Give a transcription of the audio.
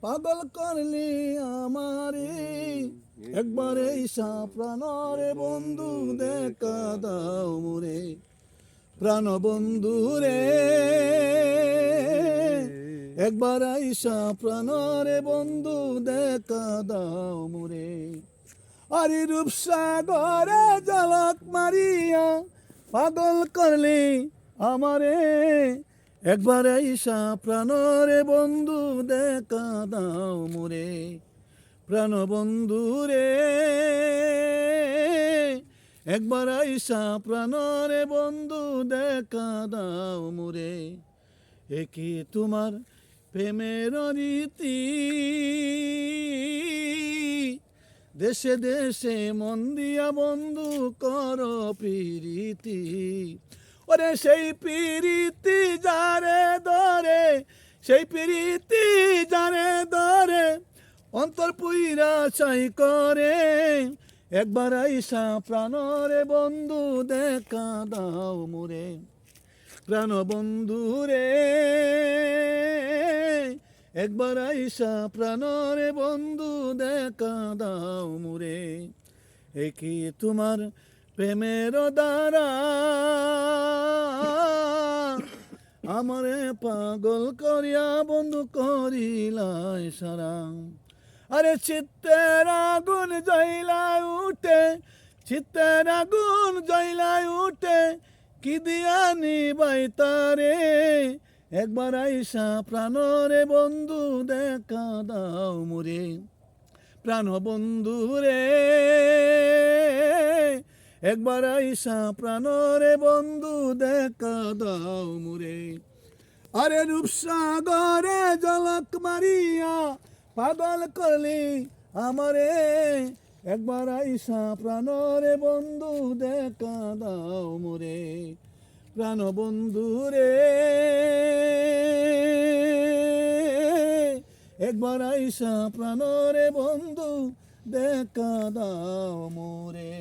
পাগল করলি আমারে, একবারে ঈশা প্রাণরে বন্ধু দেখা দাও মোরে, প্রাণ বন্ধু রে একবার ঈশা প্রাণরে বন্ধু দেখা দাও মোরে। আরে রূপসাগরে ঝলক মারিয়া পাগল করলি আমারে, একবার ঈশা প্রাণরে বন্ধু দেখা দাও মোরে, প্রাণ বন্ধু রে একবার ঈশা প্রাণরে বন্ধু দেখা দাও মোরে। একি তোমার প্রেমের রীতি, দেশে দেশে মন দিয়া বন্ধু কর প্রীতি, ওরে সেই প্রীতি যারে ধরে, সেই প্রীতি যারে ধরে অন্তর পুইরা চাই করে, একবার ঈশা প্রাণরে বন্ধু দেখা দাও মোরে, প্রাণ বন্ধু রে একবার ঈশা প্রাণরে বন্ধু দেখা দাও মোরে। একি তোমার প্রেমের দ্বারা আমারে পাগল করিয়া বন্ধু করিলাই সারা। আরে চিত্তের আগুন জ্বলায় উঠে, চিত্তের আগুন জ্বলায় উঠে, কি দিয়া নিবাই তারে, একবার ঈশা প্রাণরে বন্ধু দেখা দাও মোরে, প্রাণ বন্ধু রে একবার ঈশা প্রাণরে বন্ধু দেখা দাও মোরে। আরে রূপসাগরে ঝলক মারিয়া পাগল করলি আমারে, একবার ঈশা প্রাণরে বন্ধু দেখা দাও মোরে, প্রাণ বন্ধু রে একবার ঈশা প্রাণরে বন্ধু দেখা দাও মোরে।